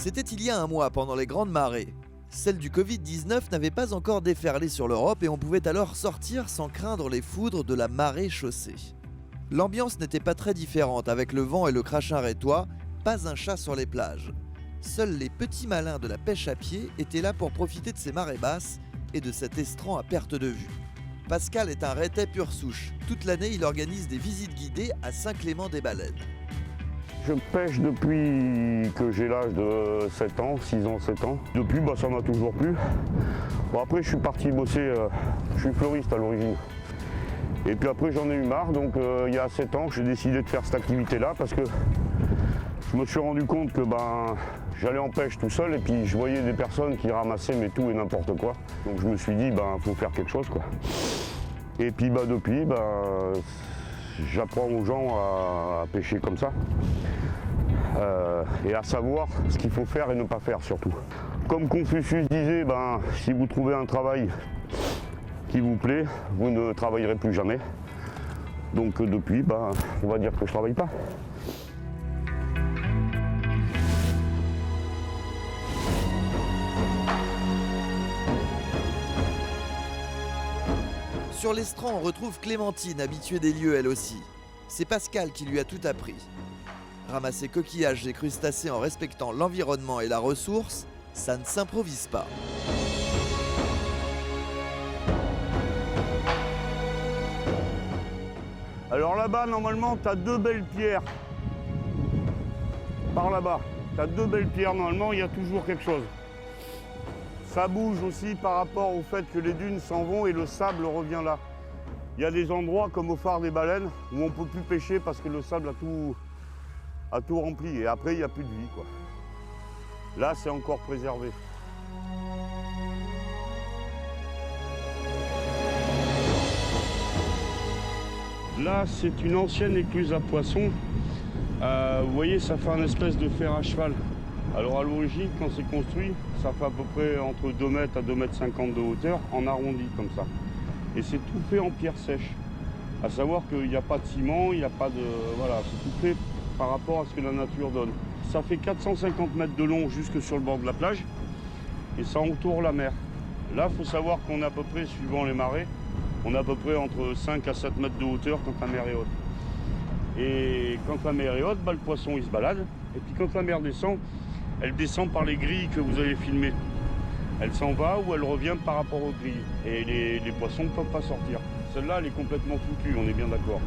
C'était il y a un mois pendant les grandes marées. Celle du Covid-19 n'avait pas encore déferlé sur l'Europe et on pouvait alors sortir sans craindre les foudres de la marée chaussée. L'ambiance n'était pas très différente avec le vent et le crachin rétois, pas un chat sur les plages. Seuls les petits malins de la pêche à pied étaient là pour profiter de ces marées basses et de cet estran à perte de vue. Pascal est un rétais pure souche. Toute l'année, il organise des visites guidées à Saint-Clément-des-Baleines. Je pêche depuis que j'ai l'âge de 7 ans, 6 ans, 7 ans. Depuis, ça m'a toujours plu. Bon, après, je suis parti bosser, je suis fleuriste à l'origine. Et puis après, j'en ai eu marre, donc il y a 7 ans, j'ai décidé de faire cette activité-là parce que je me suis rendu compte que j'allais en pêche tout seul et puis je voyais des personnes qui ramassaient mais tout et n'importe quoi. Donc je me suis dit, faut faire quelque chose, quoi. Et puis depuis, j'apprends aux gens à pêcher comme ça. Et à savoir ce qu'il faut faire et ne pas faire surtout. Comme Confucius disait, si vous trouvez un travail qui vous plaît, vous ne travaillerez plus jamais. Donc depuis, on va dire que je ne travaille pas. Sur l'estran, on retrouve Clémentine, habituée des lieux elle aussi. C'est Pascal qui lui a tout appris. Ramasser coquillages et crustacés en respectant l'environnement et la ressource, ça ne s'improvise pas. Alors là-bas, normalement, tu as 2 belles pierres. Par là-bas, tu as 2 belles pierres. Normalement, il y a toujours quelque chose. Ça bouge aussi par rapport au fait que les dunes s'en vont et le sable revient là. Il y a des endroits comme au phare des baleines où on ne peut plus pêcher parce que le sable a tout rempli. Et après, il n'y a plus de vie, quoi. Là, c'est encore préservé. Là, c'est une ancienne écluse à poissons. Vous voyez, ça fait un espèce de fer à cheval. Alors à l'origine, quand c'est construit, ça fait à peu près entre 2 mètres à 2,50 mètres de hauteur, en arrondi comme ça. Et c'est tout fait en pierre sèche. À savoir qu'il n'y a pas de ciment, il n'y a pas de... Voilà, c'est tout fait par rapport à ce que la nature donne. Ça fait 450 mètres de long jusque sur le bord de la plage et ça entoure la mer. Là, il faut savoir qu'on est à peu près, suivant les marées, on est à peu près entre 5 à 7 mètres de hauteur quand la mer est haute. Et quand la mer est haute, le poisson il se balade. Et puis quand la mer descend, elle descend par les grilles que vous avez filmées. Elle s'en va ou elle revient par rapport aux grilles. Et les poissons ne peuvent pas sortir. Celle-là, elle est complètement foutue, on est bien d'accord.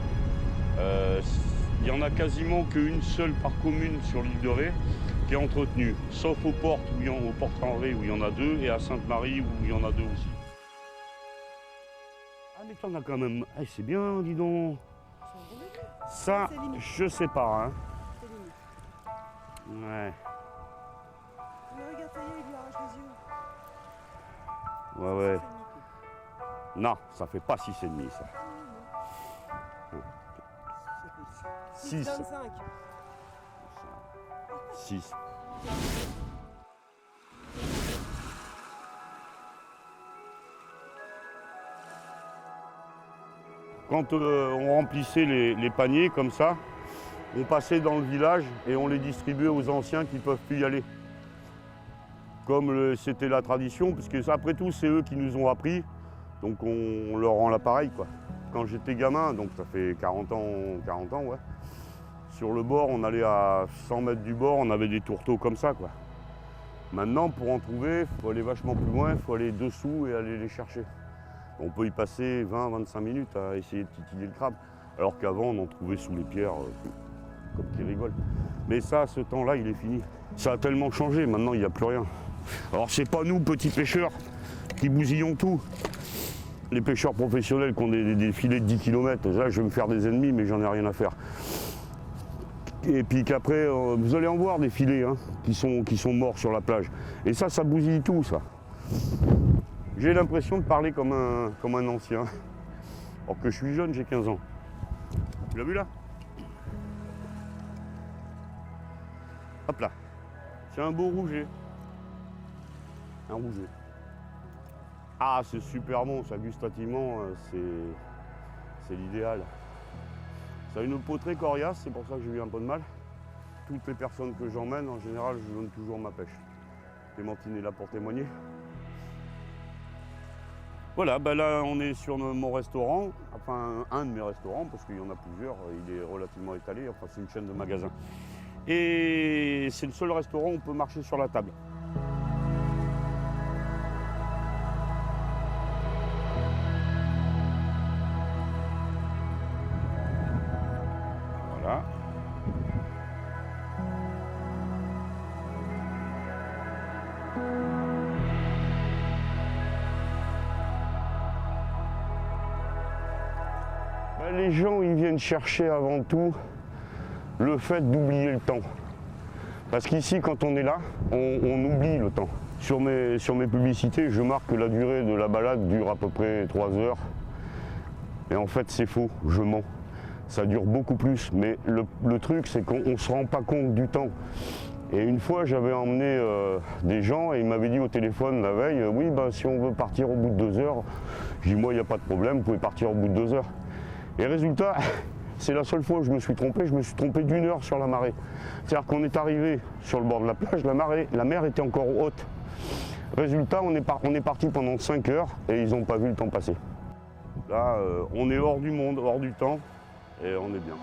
Il n'y en a quasiment qu'une seule par commune sur l'île de Ré qui est entretenue. Sauf aux portes, aux portes en Ré où il y en a 2 et à Sainte-Marie où il y en a 2 aussi. Ah mais t'en as quand même... Eh, c'est bien, dis donc. Ça, je sais pas. Hein. Ouais. Mais regarde, ça y est, il lui arrache les yeux. Ouais. Non, ça fait pas 6,5 ça. 6. 25. 6. Quand on remplissait les paniers comme ça, on passait dans le village et on les distribuait aux anciens qui ne peuvent plus y aller. Comme c'était la tradition, parce que après tout, c'est eux qui nous ont appris, donc on leur rend l'appareil, quoi. Quand j'étais gamin, donc ça fait 40 ans, ouais, sur le bord, on allait à 100 mètres du bord, on avait des tourteaux comme ça, quoi. Maintenant, pour en trouver, il faut aller vachement plus loin, il faut aller dessous et aller les chercher. On peut y passer 20-25 minutes à essayer de titiller le crabe, alors qu'avant, on en trouvait sous les pierres, comme qui rigolent. Mais ça, ce temps-là, il est fini. Ça a tellement changé, maintenant, il n'y a plus rien. Alors, c'est pas nous, petits pêcheurs, qui bousillons tout. Les pêcheurs professionnels qui ont des filets de 10 km, là, je vais me faire des ennemis, mais j'en ai rien à faire. Et puis qu'après, vous allez en voir des filets qui sont morts sur la plage. Et ça bousille tout, ça. J'ai l'impression de parler comme un ancien. Alors que je suis jeune, j'ai 15 ans. Tu l'as vu là? Hop là. C'est un beau rouget. Un rouget. Ah, c'est super bon, ça gustativement, c'est l'idéal. Ça a une peau très coriace, c'est pour ça que j'ai eu un peu de mal. toutes les personnes que j'emmène, en général, je donne toujours ma pêche. Clémentine est là pour témoigner. Voilà, bah là on est sur mon restaurant, enfin un de mes restaurants, parce qu'il y en a plusieurs, il est relativement étalé, enfin c'est une chaîne de magasins. Et c'est le seul restaurant où on peut marcher sur la table. Voilà. Les gens, ils viennent chercher avant tout le fait d'oublier le temps. Parce qu'ici, quand on est là, on oublie le temps. Sur mes publicités, je marque que la durée de la balade dure à peu près 3 heures. Et en fait, c'est faux, je mens. Ça dure beaucoup plus. Mais le truc, c'est qu'on ne se rend pas compte du temps. Et une fois, j'avais emmené des gens et ils m'avaient dit au téléphone la veille, oui, bah, si on veut partir au bout de 2 heures, je dis, moi, il n'y a pas de problème, vous pouvez partir au bout de 2 heures. Et résultat, c'est la seule fois où je me suis trompé d'1 heure sur la marée. C'est-à-dire qu'on est arrivé sur le bord de la plage, la mer était encore haute. Résultat, on est parti pendant 5 heures et ils n'ont pas vu le temps passer. Là, on est hors du monde, hors du temps et on est bien.